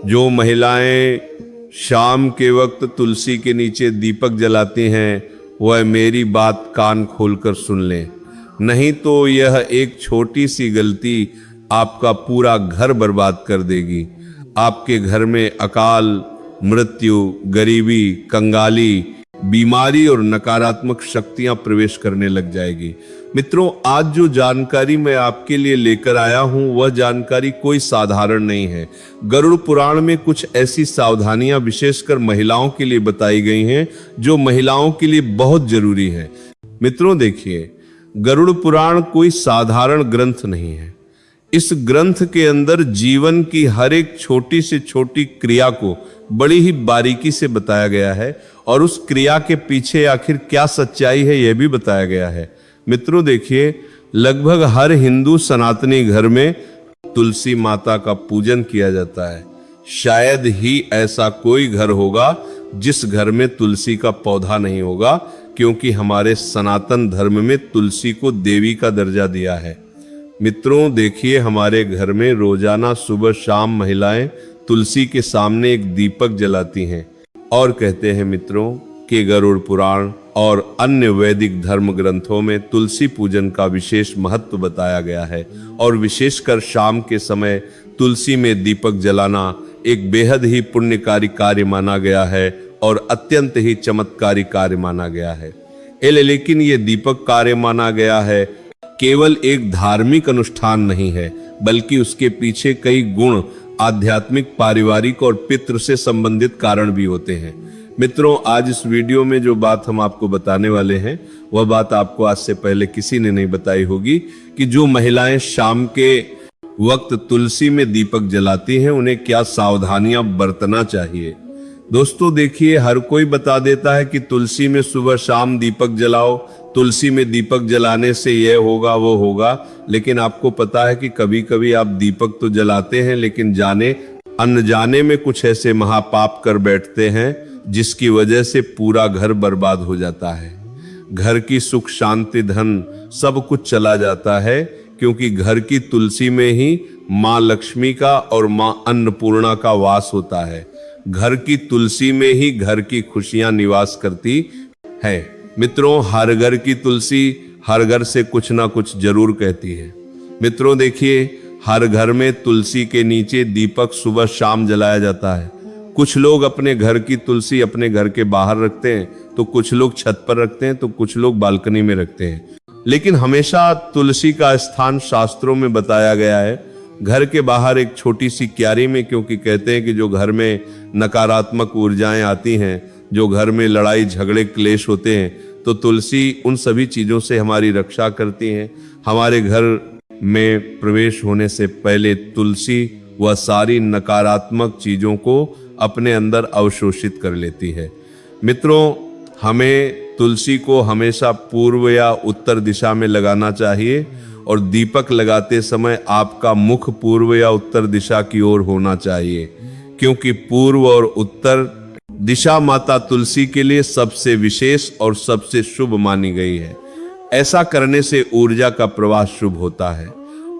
जो महिलाएं शाम के वक्त तुलसी के नीचे दीपक जलाती हैं वह मेरी बात कान खोलकर सुन लें, नहीं तो यह एक छोटी सी गलती आपका पूरा घर बर्बाद कर देगी। आपके घर में अकाल, मृत्यु, गरीबी, कंगाली, बीमारी और नकारात्मक शक्तियां प्रवेश करने लग जाएगी। मित्रों, आज जो जानकारी मैं आपके लिए लेकर आया हूं वह जानकारी कोई साधारण नहीं है। गरुड़ पुराण में कुछ ऐसी सावधानियां विशेषकर महिलाओं के लिए बताई गई हैं जो महिलाओं के लिए बहुत जरूरी है। मित्रों देखिए, गरुड़ पुराण कोई साधारण ग्रंथ नहीं है। इस ग्रंथ के अंदर जीवन की हर एक छोटी से छोटी क्रिया को बड़ी ही बारीकी से बताया गया है और उस क्रिया के पीछे आखिर क्या सच्चाई है यह भी बताया गया है। मित्रों देखिए, लगभग हर हिंदू सनातनी घर में तुलसी माता का पूजन किया जाता है। शायद ही ऐसा कोई घर होगा जिस घर में तुलसी का पौधा नहीं होगा, क्योंकि हमारे सनातन धर्म में तुलसी को देवी का दर्जा दिया है। मित्रों देखिए, हमारे घर में रोजाना सुबह शाम महिलाएं तुलसी के सामने एक दीपक जलाती हैं और कहते हैं मित्रों कि गरुड़ पुराण और अन्य वैदिक धर्म ग्रंथों में तुलसी पूजन का विशेष महत्व बताया गया है और विशेषकर शाम के समय तुलसी में दीपक जलाना एक बेहद ही पुण्यकारी कार्य माना गया है और अत्यंत ही चमत्कारी कार्य माना गया है। लेकिन ये दीपक कार्य माना गया है केवल एक धार्मिक अनुष्ठान नहीं है, बल्कि उसके पीछे कई गुण, आध्यात्मिक, पारिवारिक और पितृ से संबंधित कारण भी होते हैं। मित्रों, आज इस वीडियो में जो बात हम आपको बताने वाले हैं वह बात आपको आज से पहले किसी ने नहीं बताई होगी कि जो महिलाएं शाम के वक्त तुलसी में दीपक जलाती हैं उन्हें क्या सावधानियां बरतना चाहिए। दोस्तों देखिए, हर कोई बता देता है कि तुलसी में सुबह शाम दीपक जलाओ, तुलसी में दीपक जलाने से यह होगा वो होगा, लेकिन आपको पता है कि कभी कभी आप दीपक तो जलाते हैं लेकिन जाने अनजाने में कुछ ऐसे महापाप कर बैठते हैं जिसकी वजह से पूरा घर बर्बाद हो जाता है। घर की सुख शांति धन सब कुछ चला जाता है, क्योंकि घर की तुलसी में ही माँ लक्ष्मी का और माँ अन्नपूर्णा का वास होता है। घर की तुलसी में ही घर की खुशियां निवास करती है। मित्रों, हर घर की तुलसी हर घर से कुछ ना कुछ जरूर कहती है। मित्रों देखिए, हर घर में तुलसी के नीचे दीपक सुबह शाम जलाया जाता है। कुछ लोग अपने घर की तुलसी अपने घर के बाहर रखते हैं, तो कुछ लोग छत पर रखते हैं, तो कुछ लोग बालकनी में रखते हैं। लेकिन हमेशा तुलसी का स्थान शास्त्रों में बताया गया है घर के बाहर एक छोटी सी क्यारी में, क्योंकि कहते हैं कि जो घर में नकारात्मक ऊर्जाएं आती हैं, जो घर में लड़ाई झगड़े क्लेश होते हैं, तो तुलसी उन सभी चीजों से हमारी रक्षा करती हैं। हमारे घर में प्रवेश होने से पहले तुलसी वह सारी नकारात्मक चीजों को अपने अंदर अवशोषित कर लेती है। मित्रों, हमें तुलसी को हमेशा पूर्व या उत्तर दिशा में लगाना चाहिए और दीपक लगाते समय आपका मुख पूर्व या उत्तर दिशा की ओर होना चाहिए, क्योंकि पूर्व और उत्तर दिशा माता तुलसी के लिए सबसे विशेष और सबसे शुभ मानी गई है। ऐसा करने से ऊर्जा का प्रवाह शुभ होता है,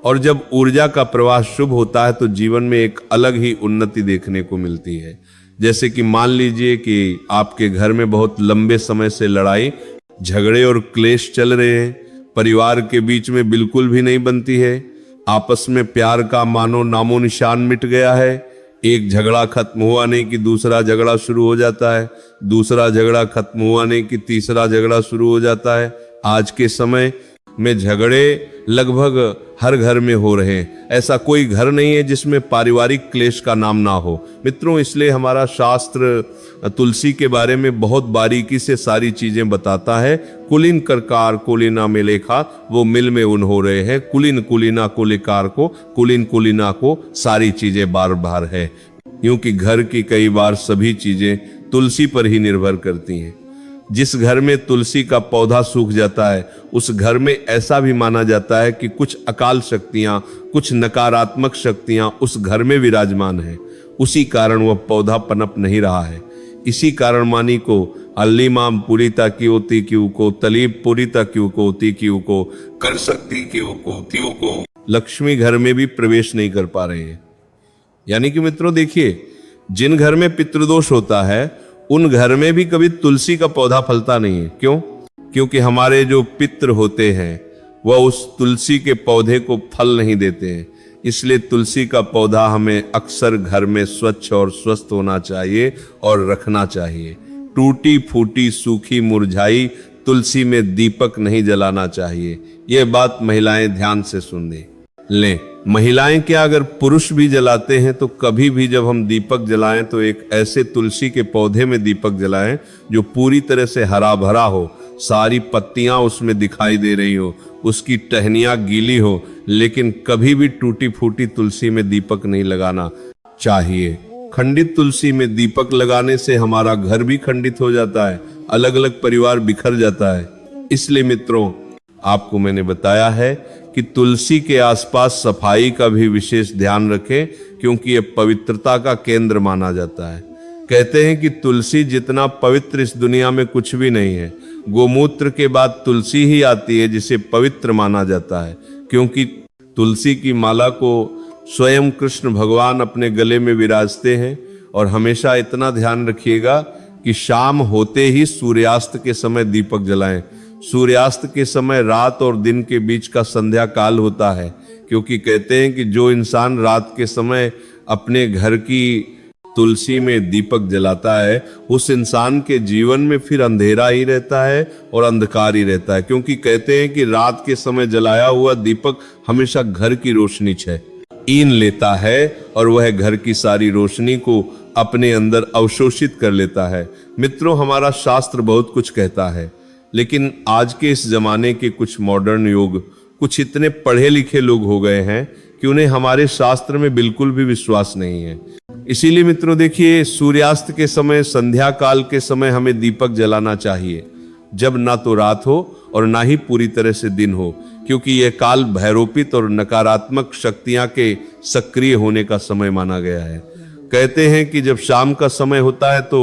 और जब ऊर्जा का प्रवाह शुभ होता है तो जीवन में एक अलग ही उन्नति देखने को मिलती है। जैसे कि मान लीजिए कि आपके घर में बहुत लंबे समय से लड़ाई झगड़े और क्लेश चल रहे हैं, परिवार के बीच में बिल्कुल भी नहीं बनती है, आपस में प्यार का मानो नामो निशान मिट गया है। एक झगड़ा खत्म हुआ नहीं कि दूसरा झगड़ा शुरू हो जाता है, दूसरा झगड़ा खत्म हुआ नहीं कि तीसरा झगड़ा शुरू हो जाता है। आज के समय में झगड़े लगभग हर घर में हो रहे हैं। ऐसा कोई घर नहीं है जिसमें पारिवारिक क्लेश का नाम ना हो। मित्रों, इसलिए हमारा शास्त्र तुलसी के बारे में बहुत बारीकी से सारी चीजें बताता है। कुलीन करकार कुलीना में लेखा, वो मिल में उन हो रहे हैं। कुलीन कुलीना कुलिकार को, कुलीन कुलीना को सारी चीजें बार बार है, क्योंकि घर की कई बार सभी चीजें तुलसी पर ही निर्भर करती हैं। जिस घर में तुलसी का पौधा सूख जाता है उस घर में ऐसा भी माना जाता है कि कुछ अकाल शक्तियां, कुछ नकारात्मक शक्तियां उस घर में विराजमान है। उसी कारण वह पौधा पनप नहीं रहा है। इसी कारण मानी को अल्लीमाम पुरीता क्यों को, तलीब पुरीता क्यों को, कर सकती क्यों को, लक्ष्मी घर में भी प्रवेश नहीं कर पा रहे हैं। यानी कि मित्रों देखिए, जिन घर में पितृदोष होता है उन घर में भी कभी तुलसी का पौधा फलता नहीं है। क्यों? क्योंकि हमारे जो पितृ होते हैं वह उस तुलसी के पौधे को फल नहीं देते हैं। इसलिए तुलसी का पौधा हमें अक्सर घर में स्वच्छ और स्वस्थ होना चाहिए और रखना चाहिए। टूटी फूटी सूखी मुरझाई तुलसी में दीपक नहीं जलाना चाहिए। यह बात महिलाएं ध्यान से सुन लें। महिलाएं क्या, अगर पुरुष भी जलाते हैं तो कभी भी जब हम दीपक जलाएं तो एक ऐसे तुलसी के पौधे में दीपक जलाएं जो पूरी तरह से हरा भरा हो, सारी पत्तियां उसमें दिखाई दे रही हो, उसकी टहनियां गीली हो, लेकिन कभी भी टूटी फूटी तुलसी में दीपक नहीं लगाना चाहिए। खंडित तुलसी में दीपक लगाने से हमारा घर भी खंडित हो जाता है, अलग अलग परिवार बिखर जाता है। इसलिए मित्रों, आपको मैंने बताया है कि तुलसी के आसपास सफाई का भी विशेष ध्यान रखें, क्योंकि यह पवित्रता का केंद्र माना जाता है। कहते हैं कि तुलसी जितना पवित्र इस दुनिया में कुछ भी नहीं है। गोमूत्र के बाद तुलसी ही आती है जिसे पवित्र माना जाता है, क्योंकि तुलसी की माला को स्वयं कृष्ण भगवान अपने गले में विराजते हैं। और हमेशा इतना ध्यान रखिएगा कि शाम होते ही सूर्यास्त के समय दीपक जलाएं। सूर्यास्त के समय रात और दिन के बीच का संध्या काल होता है, क्योंकि कहते हैं कि जो इंसान रात के समय अपने घर की तुलसी में दीपक जलाता है उस इंसान के जीवन में फिर अंधेरा ही रहता है और अंधकार ही रहता है। क्योंकि कहते हैं कि रात के समय जलाया हुआ दीपक हमेशा घर की रोशनी ईन लेता है और वह घर की सारी रोशनी को अपने अंदर अवशोषित कर लेता है। मित्रों, हमारा शास्त्र बहुत कुछ कहता है, लेकिन आज के इस जमाने के कुछ मॉडर्न युग कुछ इतने पढ़े लिखे लोग हो गए हैं कि उन्हें हमारे शास्त्र में बिल्कुल भी विश्वास नहीं है। इसीलिए मित्रों देखिए, सूर्यास्त के समय, संध्या काल के समय हमें दीपक जलाना चाहिए, जब ना तो रात हो और ना ही पूरी तरह से दिन हो, क्योंकि यह काल भैरोपित और नकारात्मक शक्तियां के सक्रिय होने का समय माना गया है। कहते हैं कि जब शाम का समय होता है तो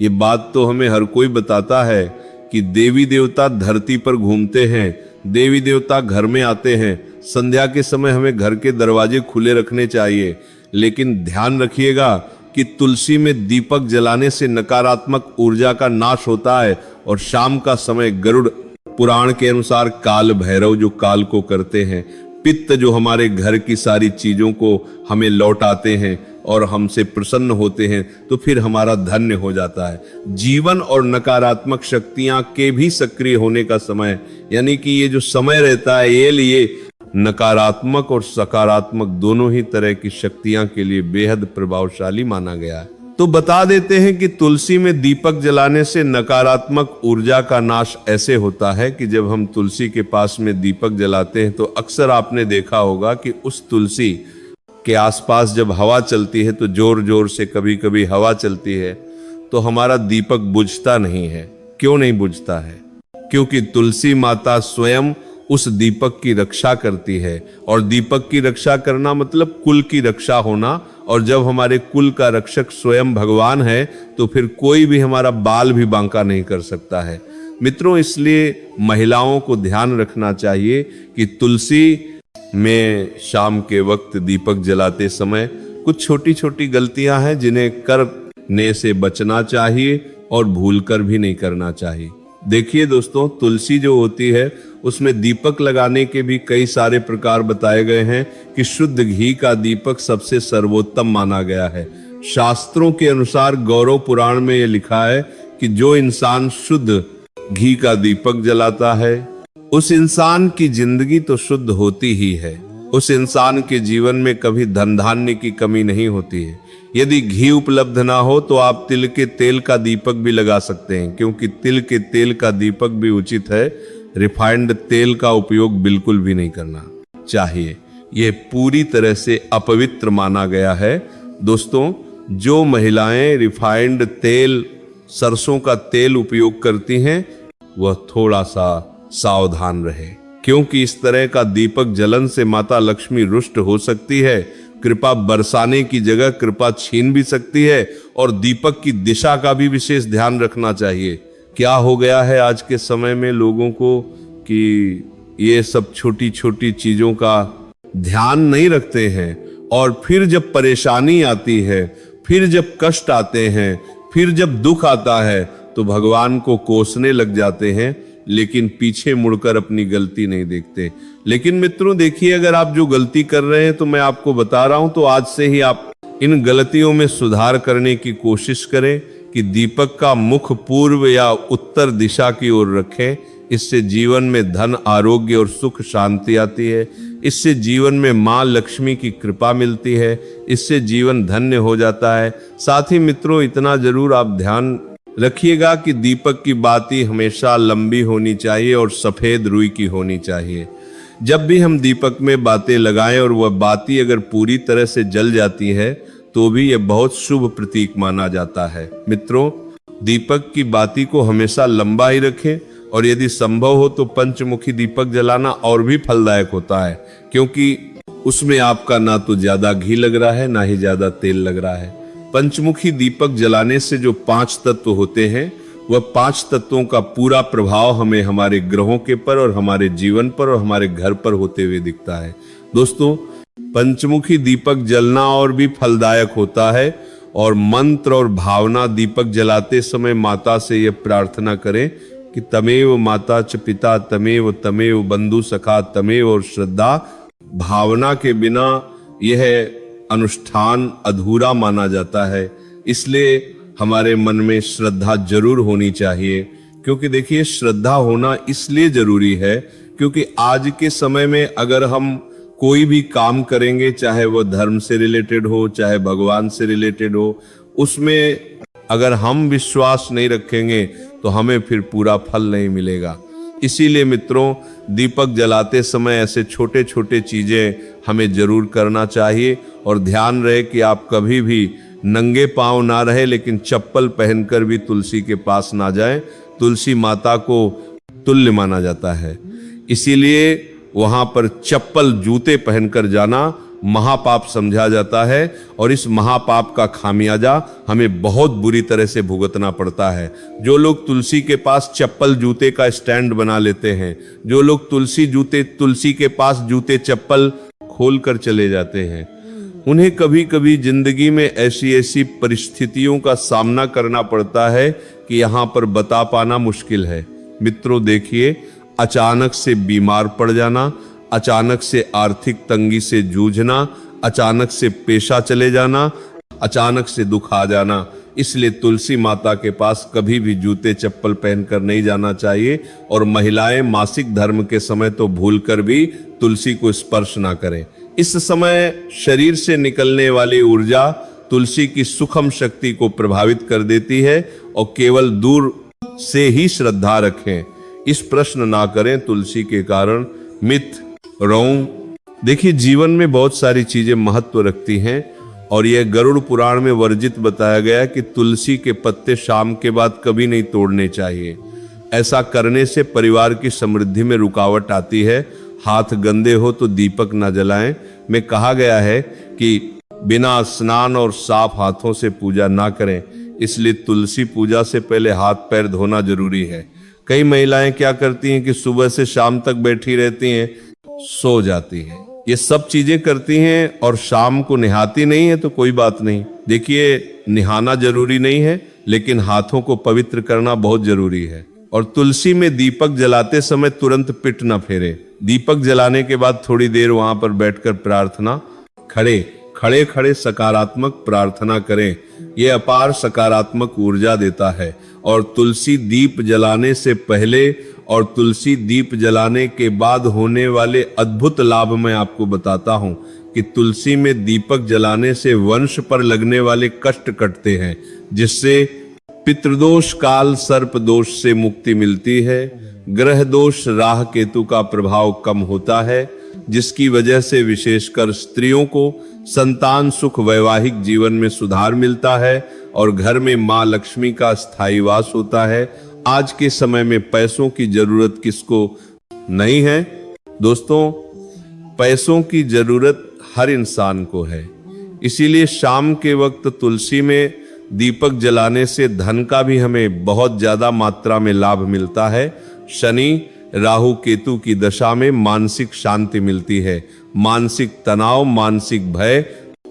ये बात तो हमें हर कोई बताता है कि देवी देवता धरती पर घूमते हैं, देवी देवता घर में आते हैं। संध्या के समय हमें घर के दरवाजे खुले रखने चाहिए, लेकिन ध्यान रखिएगा कि तुलसी में दीपक जलाने से नकारात्मक ऊर्जा का नाश होता है। और शाम का समय गरुड़ पुराण के अनुसार काल भैरव जो काल को करते हैं, पित्त जो हमारे घर की सारी चीजों को हमें लौटाते हैं और हमसे प्रसन्न होते हैं, तो फिर हमारा धन्य हो जाता है। जीवन और नकारात्मक शक्तियां के भी सक्रिय होने का समय, यानी कि ये जो समय रहता है ये लिए नकारात्मक और सकारात्मक दोनों ही तरह की शक्तियां के लिए बेहद प्रभावशाली माना गया है। तो बता देते हैं कि तुलसी में दीपक जलाने से नकारात्मक ऊर्जा का नाश ऐसे होता है कि जब हम तुलसी के पास में दीपक जलाते हैं तो अक्सर आपने देखा होगा कि उस तुलसी के आसपास जब हवा चलती है तो जोर जोर से कभी कभी हवा चलती है तो हमारा दीपक बुझता नहीं है। क्यों नहीं बुझता है? क्योंकि तुलसी माता स्वयं उस दीपक की रक्षा करती है, और दीपक की रक्षा करना मतलब कुल की रक्षा होना। और जब हमारे कुल का रक्षक स्वयं भगवान है तो फिर कोई भी हमारा बाल भी बांका नहीं कर सकता है। मित्रों, इसलिए महिलाओं को ध्यान रखना चाहिए कि तुलसी में शाम के वक्त दीपक जलाते समय कुछ छोटी छोटी गलतियां हैं जिन्हें करने से बचना चाहिए और भूलकर भी नहीं करना चाहिए। देखिए दोस्तों, तुलसी जो होती है उसमें दीपक लगाने के भी कई सारे प्रकार बताए गए हैं कि शुद्ध घी का दीपक सबसे सर्वोत्तम माना गया है। शास्त्रों के अनुसार गौरव पुराण में यह लिखा है कि जो इंसान शुद्ध घी का दीपक जलाता है उस इंसान की जिंदगी तो शुद्ध होती ही है। उस इंसान के जीवन में कभी धन धान्य की कमी नहीं होती है। यदि घी उपलब्ध ना हो तो आप तिल के तेल का दीपक भी लगा सकते हैं, क्योंकि तिल के तेल का दीपक भी उचित है। रिफाइंड तेल का उपयोग बिल्कुल भी नहीं करना चाहिए, यह पूरी तरह से अपवित्र माना गया है। दोस्तों, जो महिलाएं रिफाइंड तेल, सरसों का तेल उपयोग करती हैं वह थोड़ा सा सावधान रहे, क्योंकि इस तरह का दीपक जलन से माता लक्ष्मी रुष्ट हो सकती है, कृपा बरसाने की जगह कृपा छीन भी सकती है। और दीपक की दिशा का भी विशेष ध्यान रखना चाहिए। क्या हो गया है आज के समय में लोगों को कि ये सब छोटी छोटी चीजों का ध्यान नहीं रखते हैं, और फिर जब परेशानी आती है फिर जब कष्ट आते हैं, फिर जब दुख आता है तो भगवान को कोसने लग जाते हैं, लेकिन पीछे मुड़कर अपनी गलती नहीं देखते। लेकिन मित्रों देखिए, अगर आप जो गलती कर रहे हैं तो मैं आपको बता रहा हूं, तो आज से ही आप इन गलतियों में सुधार करने की कोशिश करें कि दीपक का मुख पूर्व या उत्तर दिशा की ओर रखें। इससे जीवन में धन, आरोग्य और सुख शांति आती है। इससे जीवन में माँ लक्ष्मी की कृपा मिलती है। इससे जीवन धन्य हो जाता है। साथ ही मित्रों इतना जरूर आप ध्यान रखिएगा कि दीपक की बाती हमेशा लंबी होनी चाहिए और सफेद रुई की होनी चाहिए। जब भी हम दीपक में बातें लगाएं और वह बाती अगर पूरी तरह से जल जाती है तो भी यह बहुत शुभ प्रतीक माना जाता है। मित्रों, दीपक की बाती को हमेशा लंबा ही रखें और यदि संभव हो तो पंचमुखी दीपक जलाना और भी फलदायक होता है, क्योंकि उसमें आपका ना तो ज्यादा घी लग रहा है ना ही ज्यादा तेल लग रहा है। पंचमुखी दीपक जलाने से जो 5 तत्व होते हैं, वह 5 तत्वों का पूरा प्रभाव हमें हमारे ग्रहों के पर और हमारे जीवन पर और हमारे घर पर होते हुए दिखता है। दोस्तों, पंचमुखी दीपक जलना और भी फलदायक होता है। और मंत्र और भावना दीपक जलाते समय माता से यह प्रार्थना करें कि तमेव माता च पिता तमेव तमेव बंधु सखा तमेव, और श्रद्धा भावना के बिना यह अनुष्ठान अधूरा माना जाता है। इसलिए हमारे मन में श्रद्धा जरूर होनी चाहिए, क्योंकि देखिए श्रद्धा होना इसलिए जरूरी है क्योंकि आज के समय में अगर हम कोई भी काम करेंगे, चाहे वो धर्म से रिलेटेड हो, चाहे भगवान से रिलेटेड हो, उसमें अगर हम विश्वास नहीं रखेंगे तो हमें फिर पूरा फल नहीं मिलेगा। इसीलिए मित्रों, दीपक जलाते समय ऐसे छोटे छोटे चीजें हमें जरूर करना चाहिए। और ध्यान रहे कि आप कभी भी नंगे पांव ना रहे, लेकिन चप्पल पहनकर भी तुलसी के पास ना जाएं। तुलसी माता को तुल्य माना जाता है, इसीलिए वहां पर चप्पल जूते पहनकर जाना महापाप समझा जाता है। और इस महापाप का खामियाजा हमें बहुत बुरी तरह से भुगतना पड़ता है। जो लोग तुलसी के पास चप्पल जूते का स्टैंड बना लेते हैं, जो लोग तुलसी के पास जूते चप्पल खोल कर चले जाते हैं, उन्हें कभी कभी जिंदगी में ऐसी ऐसी परिस्थितियों का सामना करना पड़ता है कि यहाँ पर बता पाना मुश्किल है। मित्रों देखिए, अचानक से बीमार पड़ जाना, अचानक से आर्थिक तंगी से जूझना, अचानक से पेशा चले जाना, अचानक से दुख आ जाना। इसलिए तुलसी माता के पास कभी भी जूते चप्पल पहनकर नहीं जाना चाहिए। और महिलाएं मासिक धर्म के समय तो भूलकर भी तुलसी को स्पर्श ना करें। इस समय शरीर से निकलने वाली ऊर्जा तुलसी की सुखम शक्ति को प्रभावित कर देती है। और केवल दूर से ही श्रद्धा रखें, इस प्रश्न ना करें तुलसी के कारण मिथ रोंग। देखिए, जीवन में बहुत सारी चीजें महत्व रखती हैं और यह गरुड़ पुराण में वर्जित बताया गया कि तुलसी के पत्ते शाम के बाद कभी नहीं तोड़ने चाहिए। ऐसा करने से परिवार की समृद्धि में रुकावट आती है। हाथ गंदे हो तो दीपक न जलाएं। में कहा गया है कि बिना स्नान और साफ हाथों से पूजा ना करें, इसलिए तुलसी पूजा से पहले हाथ पैर धोना जरूरी है। कई महिलाएं क्या करती हैं कि सुबह से शाम तक बैठी रहती हैं, सो जाती हैं, ये सब चीजें करती हैं और शाम को नहाती नहीं है तो कोई बात नहीं। देखिए, नहाना जरूरी नहीं है, लेकिन हाथों को पवित्र करना बहुत जरूरी है। और तुलसी में दीपक जलाते समय तुरंत पिट न फेरे। दीपक जलाने के बाद थोड़ी देर वहां पर बैठकर प्रार्थना, खड़े खड़े सकारात्मक प्रार्थना करें। यह अपार सकारात्मक ऊर्जा देता है। और तुलसी दीप जलाने से पहले और तुलसी दीप जलाने के बाद होने वाले अद्भुत लाभ मैं आपको बताता हूं कि तुलसी में दीपक जलाने से वंश पर लगने वाले कष्ट कटते हैं, जिससे पितृदोष, काल सर्प दोष से मुक्ति मिलती है। ग्रह दोष, राह केतु का प्रभाव कम होता है, जिसकी वजह से विशेषकर स्त्रियों को संतान सुख, वैवाहिक जीवन में सुधार मिलता है और घर में मां लक्ष्मी का स्थायी वास होता है। आज के समय में पैसों की जरूरत किसको नहीं है? दोस्तों, पैसों की जरूरत हर इंसान को है। इसीलिए शाम के वक्त तुलसी में दीपक जलाने से धन का भी हमें बहुत ज्यादा मात्रा में लाभ मिलता है। शनि, राहु, केतु की दशा में मानसिक शांति मिलती है। मानसिक तनाव, मानसिक भय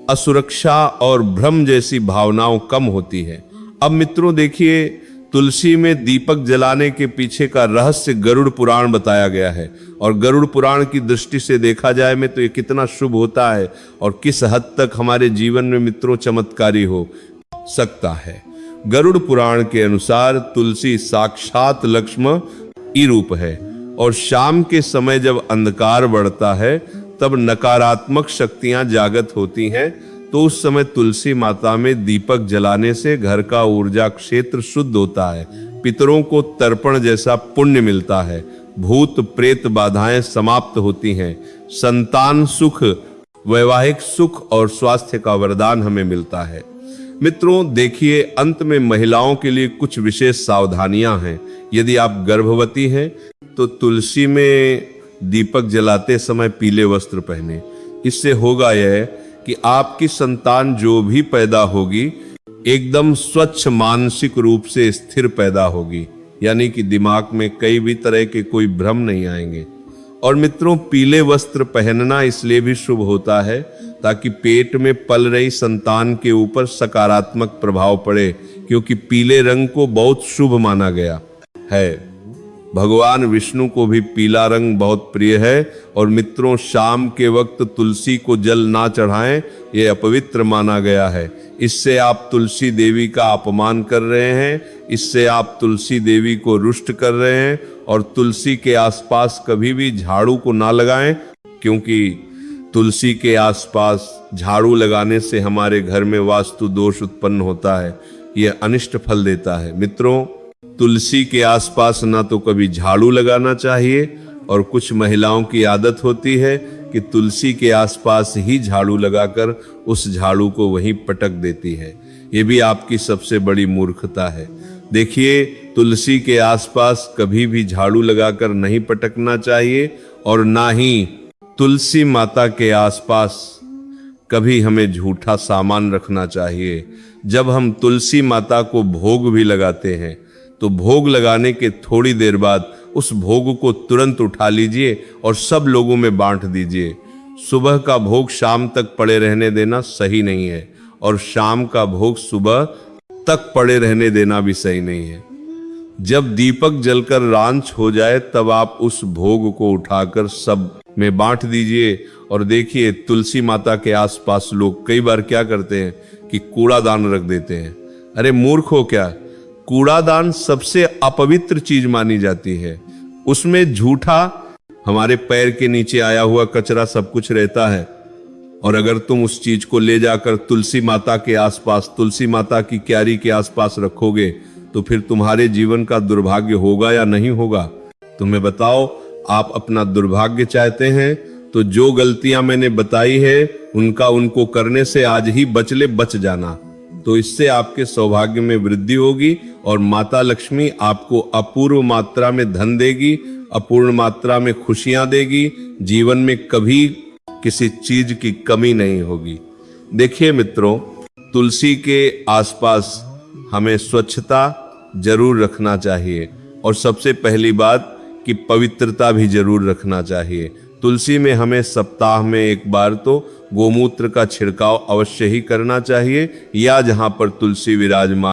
असुरक्षा और भ्रम जैसी भावनाओं कम होती है। अब मित्रों देखिए, तुलसी में दीपक जलाने के पीछे का रहस्य गरुड़ पुराण बताया गया है। और गरुड़ पुराण की दृष्टि से देखा जाए में तो ये कितना शुभ होता है और किस हद तक हमारे जीवन में मित्रों चमत्कारी हो सकता है। गरुड़ पुराण के अनुसार तुलसी साक्षात लक्ष्मण ई रूप है और शाम के समय जब अंधकार बढ़ता है तब नकारात्मक शक्तियां जागृत होती हैं, तो उस समय तुलसी माता में दीपक जलाने से घर का ऊर्जा क्षेत्र शुद्ध होता है, पितरों को तर्पण जैसा पुण्य मिलता है, भूत प्रेत बाधाएं समाप्त होती हैं, संतान सुख, वैवाहिक सुख और स्वास्थ्य का वरदान हमें मिलता है। मित्रों देखिए, अंत में महिलाओं के लिए कुछ विशेष सावधानियां हैं। यदि आप गर्भवती हैं तो तुलसी में दीपक जलाते समय पीले वस्त्र पहने। इससे होगा यह कि आपकी संतान जो भी पैदा होगी एकदम स्वच्छ मानसिक रूप से स्थिर पैदा होगी, यानी कि दिमाग में कई भी तरह के कोई भ्रम नहीं आएंगे। और मित्रों, पीले वस्त्र पहनना इसलिए भी शुभ होता है ताकि पेट में पल रही संतान के ऊपर सकारात्मक प्रभाव पड़े, क्योंकि पीले रंग को बहुत शुभ माना गया है। भगवान विष्णु को भी पीला रंग बहुत प्रिय है। और मित्रों, शाम के वक्त तुलसी को जल ना चढ़ाएं, यह अपवित्र माना गया है। इससे आप तुलसी देवी का अपमान कर रहे हैं, इससे आप तुलसी देवी को रुष्ट कर रहे हैं। और तुलसी के आसपास कभी भी झाड़ू को ना लगाएं, क्योंकि तुलसी के आसपास झाड़ू लगाने से हमारे घर में वास्तु दोष उत्पन्न होता है, यह अनिष्ट फल देता है। मित्रों, तुलसी के आसपास ना तो कभी झाड़ू लगाना चाहिए, और कुछ महिलाओं की आदत होती है कि तुलसी के आसपास ही झाड़ू लगाकर उस झाड़ू को वहीं पटक देती है। ये भी आपकी सबसे बड़ी मूर्खता है। देखिए, तुलसी के आसपास कभी भी झाड़ू लगाकर नहीं पटकना चाहिए, और ना ही तुलसी माता के आसपास कभी हमें झूठा सामान रखना चाहिए। जब हम तुलसी माता को भोग भी लगाते हैं तो भोग लगाने के थोड़ी देर बाद उस भोग को तुरंत उठा लीजिए और सब लोगों में बांट दीजिए। सुबह का भोग शाम तक पड़े रहने देना सही नहीं है, और शाम का भोग सुबह तक पड़े रहने देना भी सही नहीं है। जब दीपक जलकर रांच हो जाए तब आप उस भोग को उठाकर सब में बांट दीजिए। और देखिए, तुलसी माता के आसपास लोग कई बार क्या करते हैं कि कूड़ादान रख देते हैं। अरे मूर्ख हो क्या? कूड़ादान सबसे अपवित्र चीज मानी जाती है। उसमें झूठा हमारे पैर के नीचे आया हुआ कचरा सब कुछ रहता है, और अगर तुम उस चीज को ले जाकर तुलसी माता के आसपास, तुलसी माता की क्यारी के आसपास रखोगे तो फिर तुम्हारे जीवन का दुर्भाग्य होगा या नहीं होगा? तुम्हें बताओ, आप अपना दुर्भाग्य चाहते हैं तो जो गलतियां मैंने बताई है उनको करने से आज ही बच जाना। तो इससे आपके सौभाग्य में वृद्धि होगी और माता लक्ष्मी आपको अपूर्व मात्रा में धन देगी, अपूर्ण मात्रा में खुशियां देगी। जीवन में कभी किसी चीज की कमी नहीं होगी। देखिए मित्रों, तुलसी के आसपास हमें स्वच्छता जरूर रखना चाहिए, और सबसे पहली बात कि पवित्रता भी जरूर रखना चाहिए। तुलसी में हमें सप्ताह में एक बार तो गोमूत्र का छिड़काव अवश्य ही करना चाहिए, या जहां पर तुलसी विराजमान